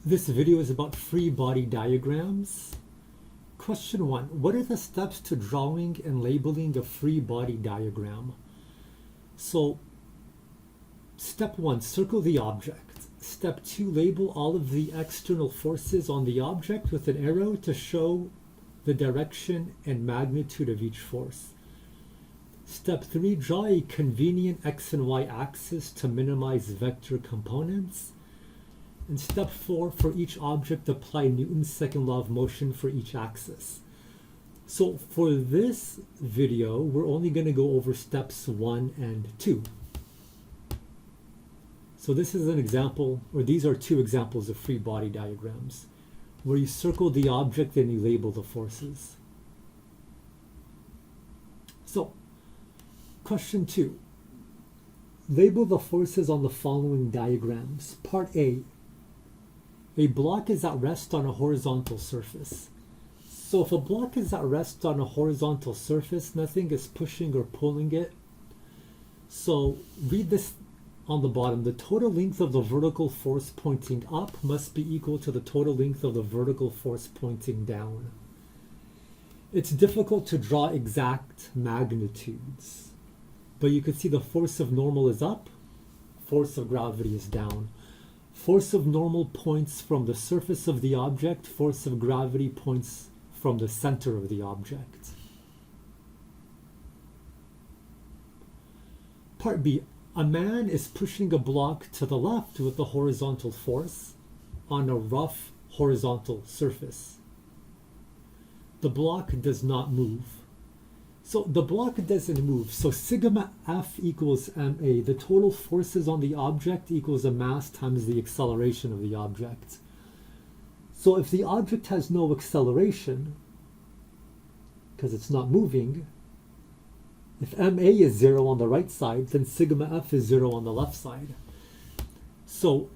This video is about free body diagrams. Question 1. What are the steps to drawing and labeling a free body diagram? So, step 1, circle the object. Step 2, label all of the external forces on the object with an arrow to show the direction and magnitude of each force. Step 3, draw a convenient x and y axis to minimize vector components. And step 4, for each object, apply Newton's second law of motion for each axis. So for this video, we're only going to go over steps 1 and 2. So this is an example, or these are two examples of free body diagrams, where you circle the object and you label the forces. So, question 2. Label the forces on the following diagrams. Part A. A block is at rest on a horizontal surface. So if a block is at rest on a horizontal surface, nothing is pushing or pulling it. So read this on the bottom. The total length of the vertical force pointing up must be equal to the total length of the vertical force pointing down. It's difficult to draw exact magnitudes, but you can see the force of normal is up, force of gravity is down. Force of normal points from the surface of the object, force of gravity points from the center of the object. Part B. A man is pushing a block to the left with the horizontal force on a rough horizontal surface. The block does not move. So the block doesn't move. So sigma F equals ma. The total forces on the object equals the mass times the acceleration of the object. So if the object has no acceleration, because it's not moving, if ma is 0 on the right side, then sigma F is 0 on the left side. So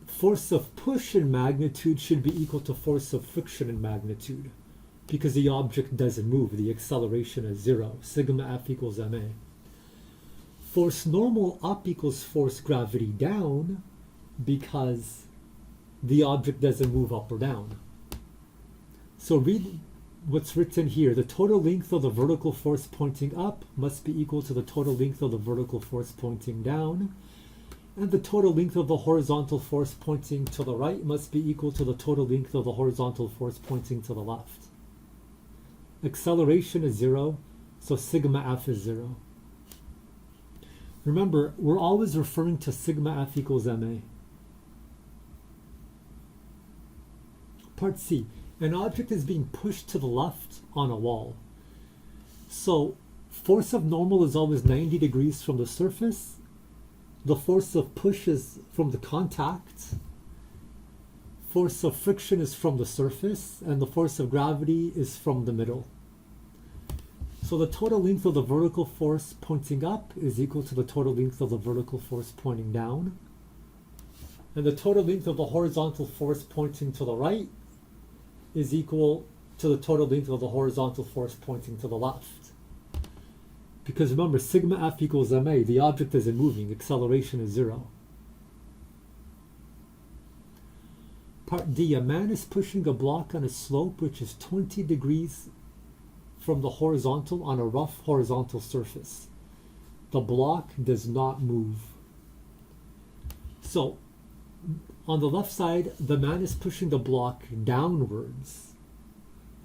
force of push in magnitude should be equal to force of friction in magnitude, because the object doesn't move, the acceleration is 0. Sigma F equals ma. Force normal up equals force gravity down, because the object doesn't move up or down. So read what's written here. The total length of the vertical force pointing up must be equal to the total length of the vertical force pointing down. And the total length of the horizontal force pointing to the right must be equal to the total length of the horizontal force pointing to the left. Acceleration is 0, so sigma F is 0. Remember, we're always referring to sigma F equals ma. Part C. An object is being pushed to the left on a wall. So force of normal is always 90 degrees from the surface. The force of push is from the contact. Force of friction is from the surface, and the force of gravity is from the middle. So the total length of the vertical force pointing up is equal to the total length of the vertical force pointing down. And the total length of the horizontal force pointing to the right is equal to the total length of the horizontal force pointing to the left. Because remember, sigma F equals ma, the object isn't moving, acceleration is 0. Part D, a man is pushing a block on a slope which is 20 degrees from the horizontal on a rough horizontal surface. The block does not move. So, on the left side, the man is pushing the block downwards.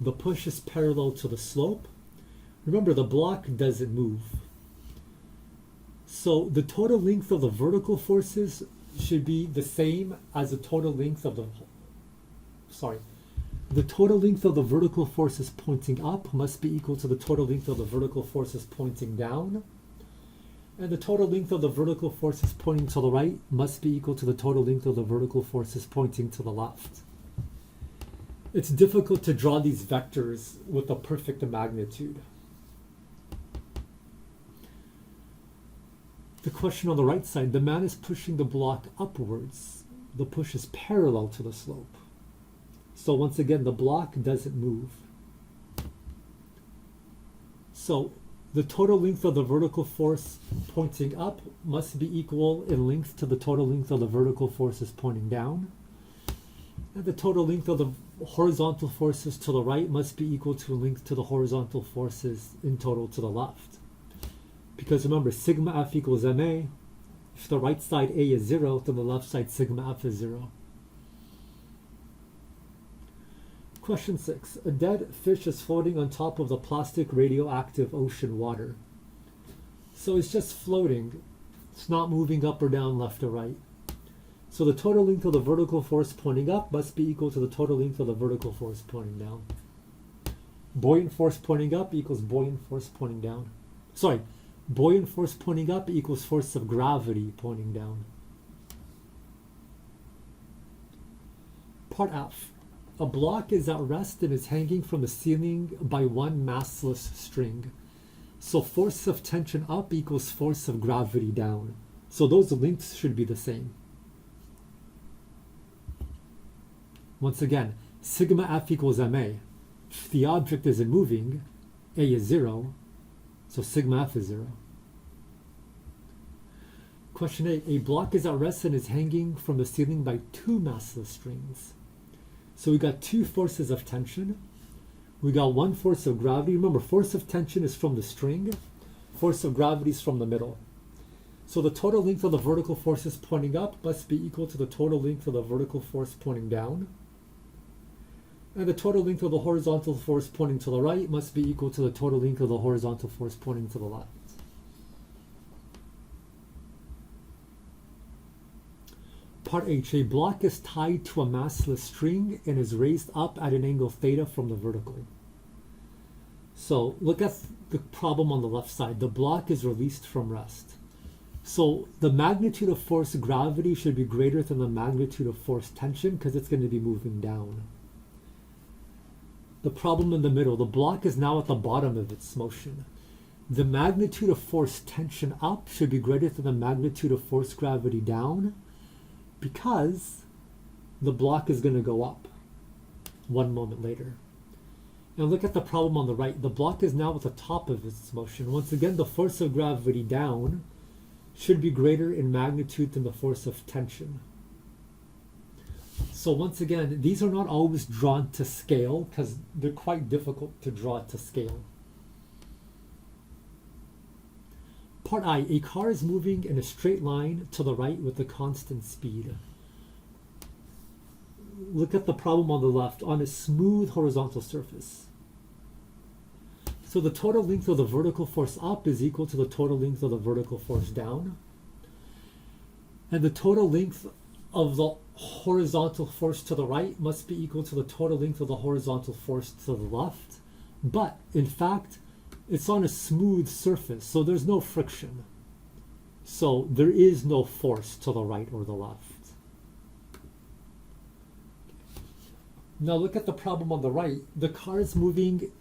The push is parallel to the slope. Remember, the block doesn't move. So the total length of the vertical forces should be the same as the total length of the total length of the vertical forces pointing up must be equal to the total length of the vertical forces pointing down. And the total length of the vertical forces pointing to the right must be equal to the total length of the vertical forces pointing to the left. It's difficult to draw these vectors with a perfect magnitude. The question on the right side, the man is pushing the block upwards. The push is parallel to the slope. So once again, the block doesn't move. So The total length of the vertical force pointing up must be equal in length to the total length of the vertical forces pointing down. And the total length of the horizontal forces to the right must be equal to length to the horizontal forces in total to the left. Because remember, sigma f equals ma. If the right side a is 0, then the left side sigma f is 0. Question 6. A dead fish is floating on top of the plastic radioactive ocean water. So it's just floating. It's not moving up or down, left or right. So the total length of the vertical force pointing up must be equal to the total length of the vertical force pointing down. Buoyant force pointing up equals buoyant force pointing down. Sorry, buoyant force pointing up equals force of gravity pointing down. Part F. A block is at rest and is hanging from the ceiling by one massless string. So force of tension up equals force of gravity down. So those lengths should be the same. Once again, sigma f equals ma. If the object isn't moving, a is 0, so sigma f is 0. Question 8. A block is at rest and is hanging from the ceiling by two massless strings. So we got two forces of tension. We got one force of gravity. Remember, force of tension is from the string. Force of gravity is from the middle. So the total length of the vertical forces pointing up must be equal to the total length of the vertical force pointing down. And the total length of the horizontal force pointing to the right must be equal to the total length of the horizontal force pointing to the left. Part H. A block is tied to a massless string and is raised up at an angle theta from the vertical. So look at the problem on the left side. The block is released from rest. So the magnitude of force gravity should be greater than the magnitude of force tension because it's going to be moving down. The problem in the middle, the block is now at the bottom of its motion. The magnitude of force tension up should be greater than the magnitude of force gravity down, because the block is going to go up 1 moment later. Now look at the problem on the right. The block is now at the top of its motion. Once again, the force of gravity down should be greater in magnitude than the force of tension. So once again, these are not always drawn to scale because they're quite difficult to draw to scale. Part I. A car is moving in a straight line to the right with a constant speed. Look at the problem on the left, on a smooth horizontal surface. So the total length of the vertical force up is equal to the total length of the vertical force down. And the total length of the horizontal force to the right must be equal to the total length of the horizontal force to the left. But in fact, it's on a smooth surface, so there's no friction. So there is no force to the right or the left. Now look at the problem on the right. The car is moving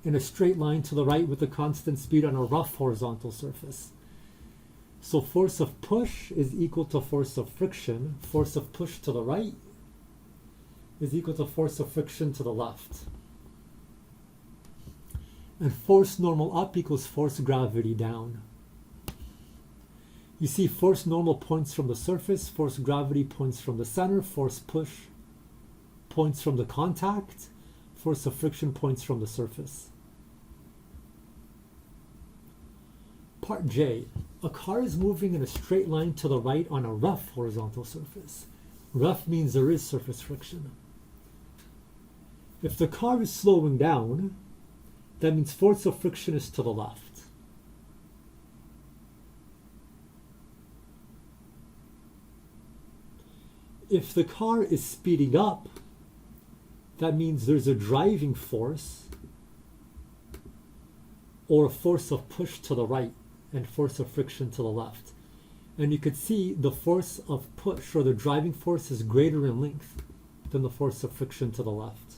in a straight line to the right with a constant speed on a rough horizontal surface. So force of push is equal to force of friction. Force of push to the right is equal to force of friction to the left. And force normal up equals force gravity down. You see force normal points from the surface, force gravity points from the center, force push points from the contact, force of friction points from the surface. Part J. A car is moving in a straight line to the right on a rough horizontal surface. Rough means there is surface friction. If the car is slowing down, that means force of friction is to the left. If the car is speeding up, that means there's a driving force or a force of push to the right and force of friction to the left. And you could see the force of push or the driving force is greater in length than the force of friction to the left.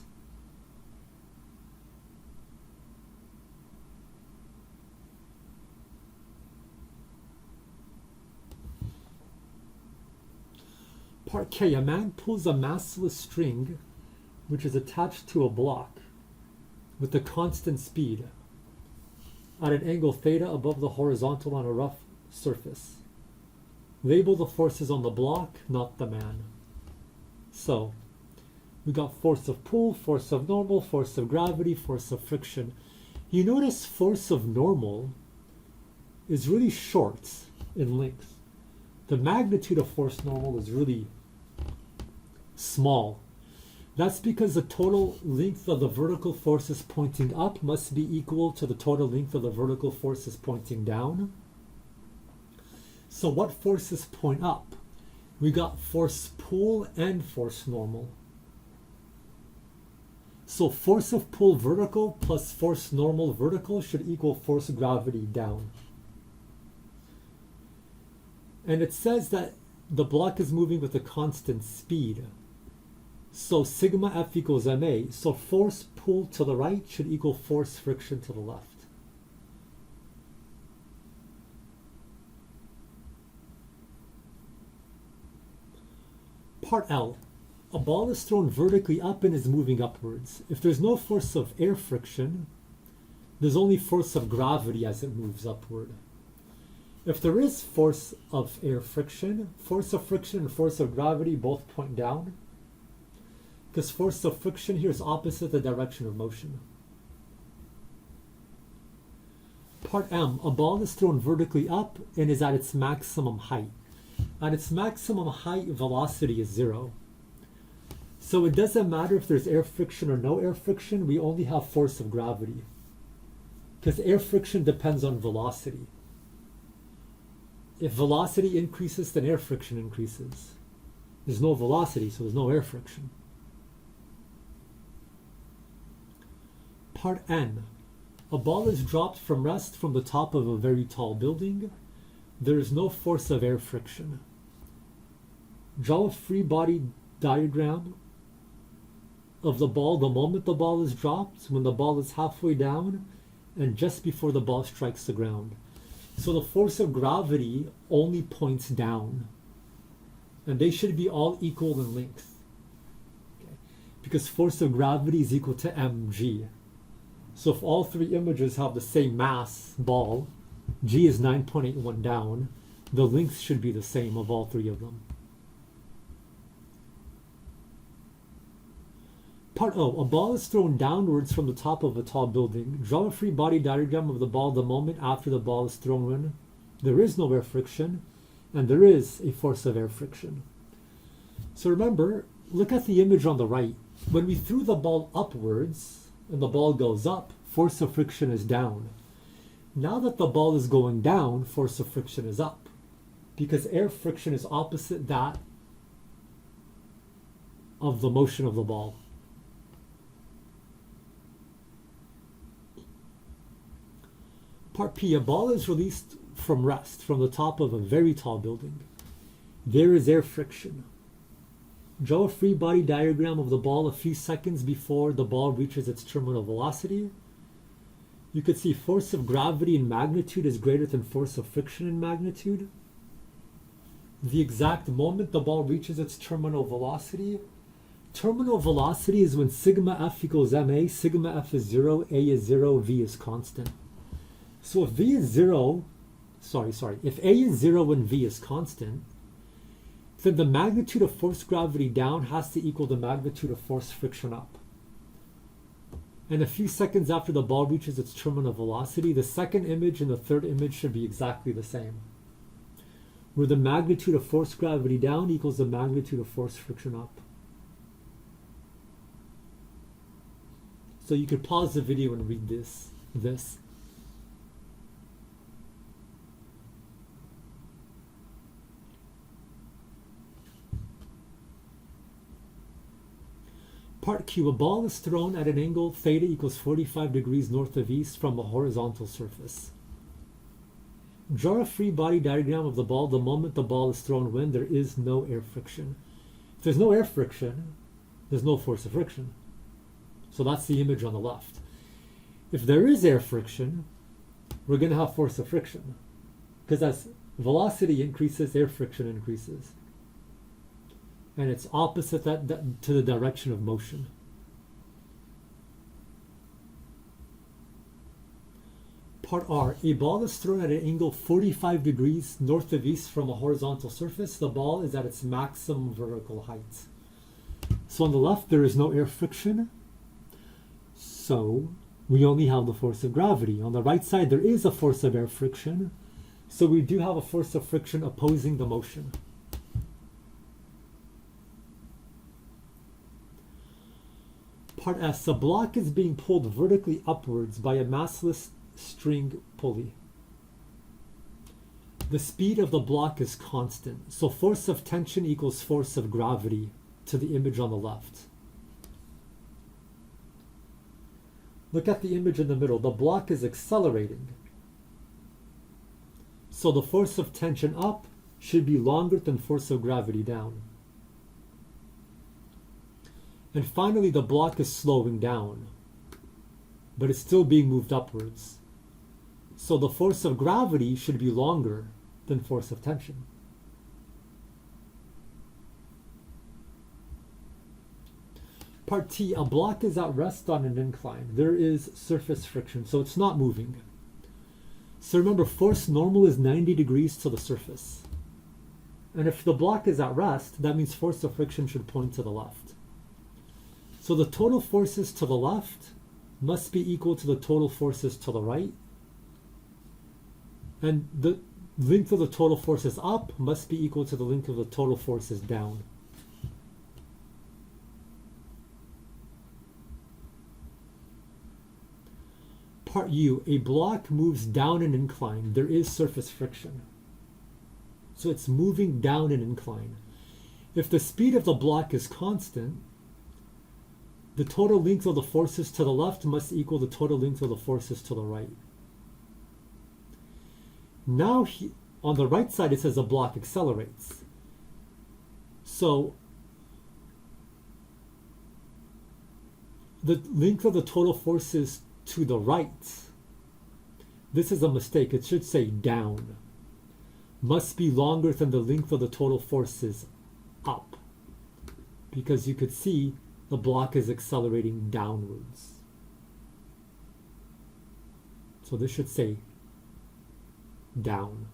Part K. A man pulls a massless string which is attached to a block with a constant speed. at an angle theta above the horizontal on a rough surface. Label the forces on the block, not the man. So, we got force of pull, force of normal, force of gravity, force of friction. You notice force of normal is really short in length. The magnitude of force normal is really small. That's because the total length of the vertical forces pointing up must be equal to the total length of the vertical forces pointing down. So what forces point up? We got force pull and force normal. So force of pull vertical plus force normal vertical should equal force gravity down. And it says that the block is moving with a constant speed. So sigma F equals ma. So force pull to the right should equal force friction to the left. Part L. A ball is thrown vertically up and is moving upwards. If there's no force of air friction, there's only force of gravity as it moves upward. If there is force of air friction, force of friction and force of gravity both point down, because force of friction here is opposite the direction of motion. Part M. A ball is thrown vertically up and is at its maximum height. At its maximum height, velocity is 0. So it doesn't matter if there's air friction or no air friction, we only have force of gravity. Because air friction depends on velocity. If velocity increases, then air friction increases. There's no velocity, so there's no air friction. Part N. A ball is dropped from rest from the top of a very tall building. There is no force of air friction. Draw a free body diagram of the ball the moment the ball is dropped, when the ball is halfway down, and just before the ball strikes the ground. So the force of gravity only points down, and they should be all equal in length. Okay. Because force of gravity is equal to mg. So if all three images have the same mass ball, g is 9.81 down, the length should be the same of all three of them. Part O. A ball is thrown downwards from the top of a tall building. Draw a free body diagram of the ball the moment after the ball is thrown in. There is no air friction, and there is a force of air friction. So remember, look at the image on the right. When we threw the ball upwards, and the ball goes up, force of friction is down. Now that the ball is going down, force of friction is up, because air friction is opposite that of the motion of the ball. Part P. A ball is released from rest from the top of a very tall building. There is air friction. Draw a free body diagram of the ball a few seconds before the ball reaches its terminal velocity. You could see force of gravity in magnitude is greater than force of friction in magnitude. The exact moment the ball reaches its terminal velocity. Terminal velocity is when sigma f equals ma, sigma f is 0, a is 0, v is constant. So if v is 0, if a is 0 and v is constant, then the magnitude of force gravity down has to equal the magnitude of force friction up. And a few seconds after the ball reaches its terminal velocity, the second image and the third image should be exactly the same, where the magnitude of force gravity down equals the magnitude of force friction up. So you could pause the video and read this. Part Q. A ball is thrown at an angle theta equals 45 degrees north of east from a horizontal surface. Draw a free body diagram of the ball the moment the ball is thrown when there is no air friction. If there's no air friction, there's no force of friction. So that's the image on the left. If there is air friction, we're going to have force of friction, because as velocity increases, air friction increases. And it's opposite that to the direction of motion. Part R, a ball is thrown at an angle 45 degrees north of east from a horizontal surface. The ball is at its maximum vertical height. So on the left, there is no air friction. So we only have the force of gravity. On the right side, there is a force of air friction. So we do have a force of friction opposing the motion. Part S, a block is being pulled vertically upwards by a massless string pulley. The speed of the block is constant, so force of tension equals force of gravity to the image on the left. Look at the image in the middle. The block is accelerating. So the force of tension up should be longer than force of gravity down. And finally, the block is slowing down, but it's still being moved upwards. So the force of gravity should be longer than force of tension. Part T, a block is at rest on an incline. There is surface friction, so it's not moving. So remember, force normal is 90 degrees to the surface. And if the block is at rest, that means force of friction should point to the left. So the total forces to the left must be equal to the total forces to the right. And the length of the total forces up must be equal to the length of the total forces down. Part U, a block moves down an incline. There is surface friction. So it's moving down an incline. If the speed of the block is constant, the total length of the forces to the left must equal the total length of the forces to the right. Now, on the right side, it says a block accelerates. So the length of the total forces to the right, this is a mistake. It should say down. Must be longer than the length of the total forces up. Because you could see the block is accelerating downwards. So this should say down.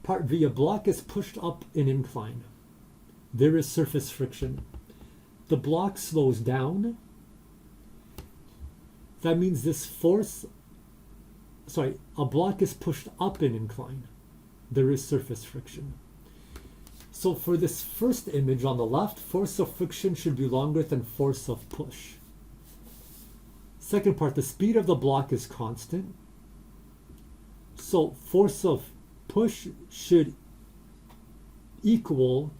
Part V, a block is pushed up an incline. There is surface friction. The block slows down. That means this force, a block is pushed up an incline. There is surface friction. So for this first image on the left, force of friction should be longer than force of push. Second part, the speed of the block is constant. So force of push should equal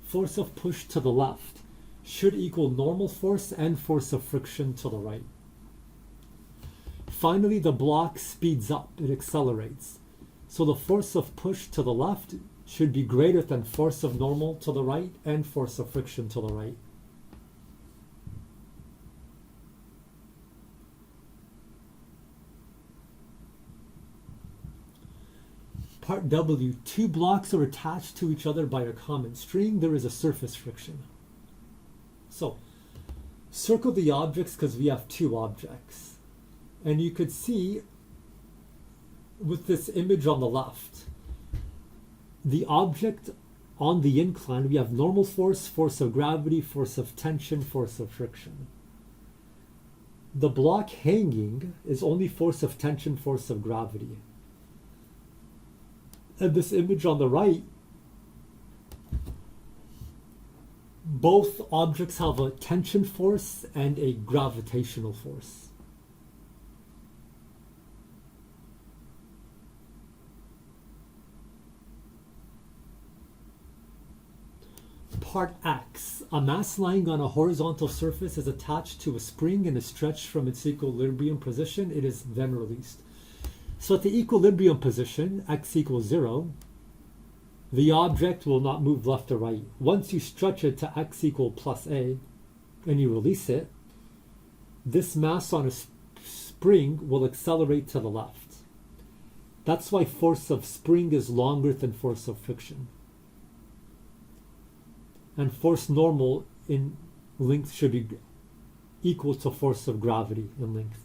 force of push to the left, should equal normal force and force of friction to the right. Finally, the block speeds up, it accelerates. So the force of push to the left should be greater than force of normal to the right and force of friction to the right. Part W, two blocks are attached to each other by a common string. There is a surface friction. So circle the objects because we have two objects. And you could see with this image on the left, the object on the incline, we have normal force, force of gravity, force of tension, force of friction. The block hanging is only force of tension, force of gravity. And this image on the right, both objects have a tension force and a gravitational force. Part X, a mass lying on a horizontal surface is attached to a spring and is stretched from its equilibrium position. It is then released. So at the equilibrium position, x equals 0, the object will not move left or right. Once you stretch it to x equal plus a, and you release it, this mass on a spring will accelerate to the left. That's why force of spring is longer than force of friction. And force normal in length should be equal to force of gravity in length.